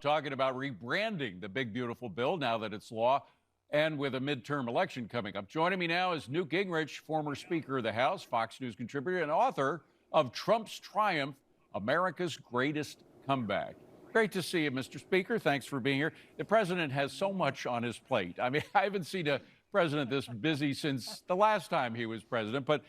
talking about rebranding the big, beautiful bill now that it's law and with a midterm election coming up. Joining me now is Newt Gingrich, former Speaker of the House, Fox News contributor, and author of Trump's Triumph, America's Greatest Comeback. Great to see you, Mr. Speaker. Thanks for being here. The president has so much on his plate. I mean, I haven't seen a president this busy since the last time he was president, but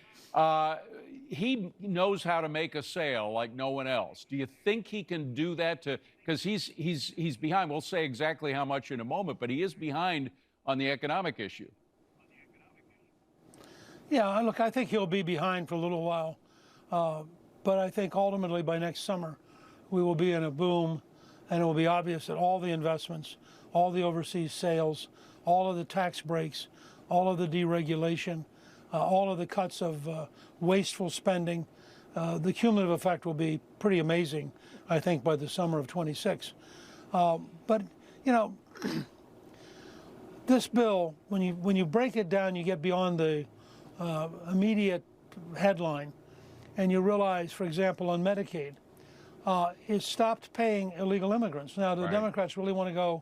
he knows how to make a sale like no one else. Do you think he can do that because he's behind? We'll say exactly how much in a moment, but he is behind on the economic issue. Yeah, look, I think he'll be behind for a little while, but I think ultimately by next summer we will be in a boom, and it will be obvious that all the investments, all the overseas sales, all of the tax breaks, all of the deregulation, all of the cuts of wasteful spending, the cumulative effect will be pretty amazing, I think, by the summer of '26. But, you know, this bill, when you break it down, you get beyond the immediate headline, and you realize, for example, on Medicaid, it stopped paying illegal immigrants. Now, do the Democrats really want to go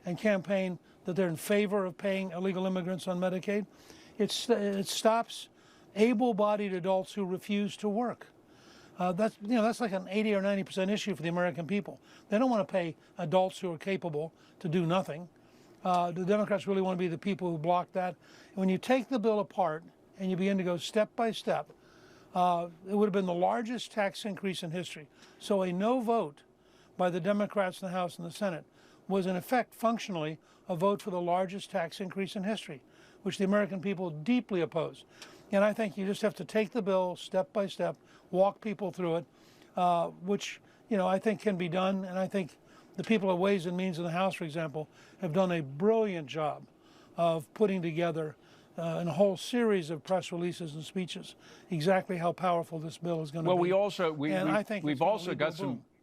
and campaign that they're in favor of paying illegal immigrants on Medicaid? It stops able-bodied adults who refuse to work. That's like an 80 or 90% issue for the American people. They don't want to pay adults who are capable to do nothing. The Democrats really want to be the people who block that. And when you take the bill apart and you begin to go step by step, it would have been the largest tax increase in history. So a no vote by the Democrats in the House and the Senate was in effect functionally a vote for the largest tax increase in history, which the American people deeply oppose. And I think you just have to take the bill step by step, walk people through it, which, you know, I think can be done. And I think the people at Ways and Means in the House, for example, have done a brilliant job of putting together in a whole series of press releases and speeches exactly how powerful this bill is going to be. Well,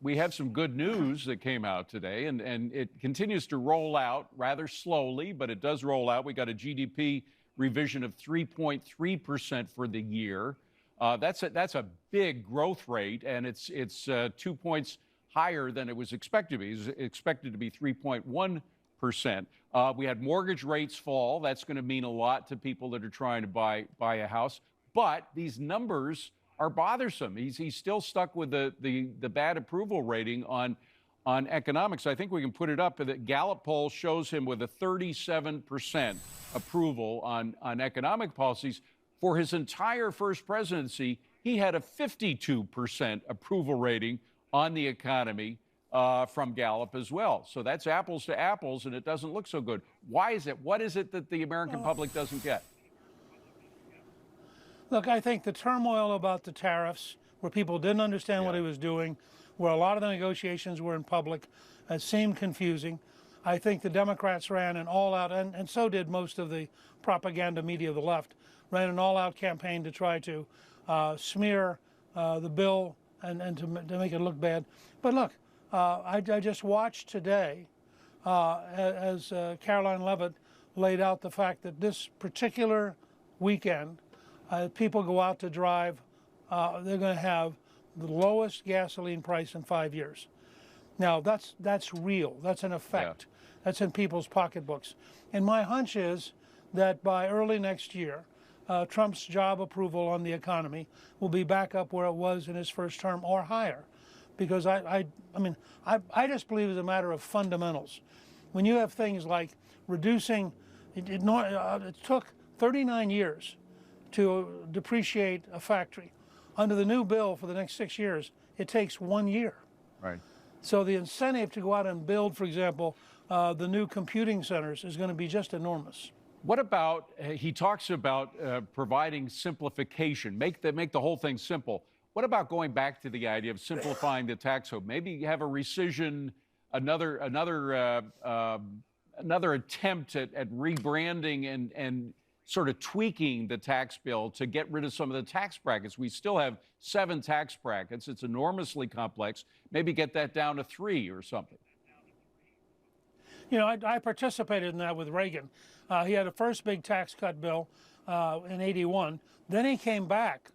we have some good news that came out today, and it continues to roll out rather slowly, but it does roll out. We got a GDP revision of 3.3% for the year. That's a big growth rate, and it's 2 points higher than it was expected to be. It was expected to be 3.1%. We had mortgage rates fall. That's going to mean a lot to people that are trying to buy a house. But these numbers are bothersome. He's still stuck with the bad approval rating on economics. I think we can put it up. The Gallup poll shows him with a 37% approval on economic policies. For his entire first presidency, he had a 52% approval rating on the economy from Gallup as well. So that's apples to apples, and it doesn't look so good. Why is it? What is it that the American public doesn't get? Look, I think the turmoil about the tariffs, where people didn't understand what he was doing, where a lot of the negotiations were in public, seemed confusing. I think the Democrats ran an all-out, and so did most of the propaganda media of the left, ran an all-out campaign to try to smear the bill and to make it look bad. But look, I just watched today as Caroline Leavitt laid out the fact that this particular weekend, people go out to drive, they're going to have the lowest gasoline price in 5 years. Now, that's real. That's an effect. Yeah. That's in people's pocketbooks. And my hunch is that by early next year, Trump's job approval on the economy will be back up where it was in his first term or higher. Because I just believe it's a matter of fundamentals. When you have things like reducing, it took 39 years to depreciate a factory. Under the new bill for the next 6 years, it takes 1 year. Right. So the incentive to go out and build, for example, the new computing centers is going to be just enormous. What about, he talks about providing simplification, make the whole thing simple. What about going back to the idea of simplifying the tax code? Maybe you have a rescission, another attempt at rebranding and sort of tweaking the tax bill to get rid of some of the tax brackets. We still have 7 tax brackets. It's enormously complex. Maybe get that down to 3 or something. You know, I participated in that with Reagan. He had a first big tax cut bill in '81. Then he came back,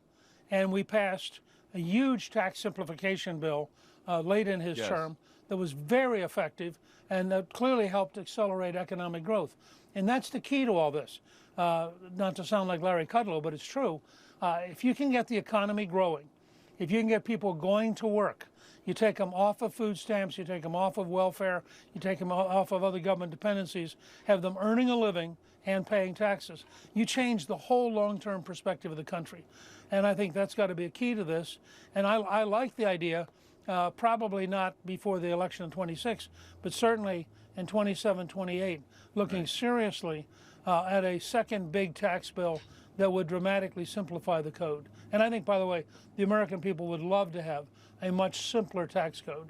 and we passed a huge tax simplification bill late in his term that was very effective and that clearly helped accelerate economic growth. And that's the key to all this. Not to sound like Larry Kudlow, but it's true. If you can get the economy growing, if you can get people going to work, you take them off of food stamps, you take them off of welfare, you take them off of other government dependencies, have them earning a living and paying taxes. You change the whole long-term perspective of the country. And I think that's got to be a key to this. And I like the idea, probably not before the election in 26, but certainly in 27, 28, looking seriously at a second big tax bill that would dramatically simplify the code. And I think, by the way, the American people would love to have a much simpler tax code.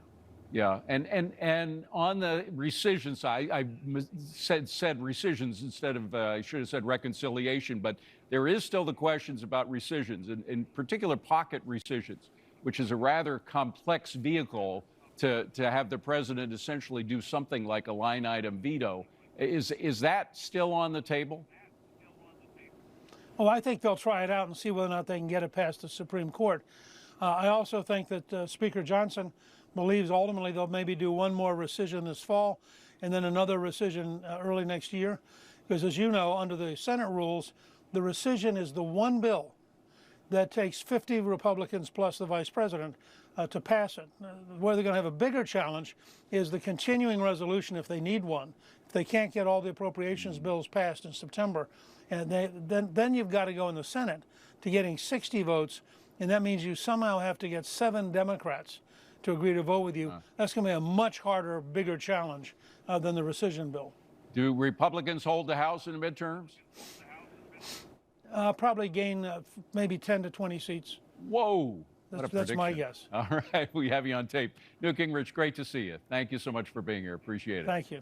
Yeah, and on the rescission side, I said rescissions instead of, I should have said reconciliation, but there is still the questions about rescissions, and in particular pocket rescissions, which is a rather complex vehicle to have the president essentially do something like a line item veto. Is that still on the table? Well, I think they'll try it out and see whether or not they can get it past the Supreme Court. I also think that Speaker Johnson believes ultimately they'll maybe do one more rescission this fall and then another rescission early next year. Because as you know, under the Senate rules, the rescission is the one bill that takes 50 Republicans plus the vice president to pass it. Where they're going to have a bigger challenge is the continuing resolution if they need one. If they can't get all the appropriations bills passed in September, and then you've got to go in the Senate to getting 60 votes, and that means you somehow have to get 7 Democrats to agree to vote with you. That's going to be a much harder, bigger challenge than the rescission bill. Do Republicans hold the House in the midterms? Probably gain maybe 10 to 20 seats. Whoa. That's my guess. All right, we have you on tape. Newt Gingrich, great to see you. Thank you so much for being here. Appreciate it. Thank you.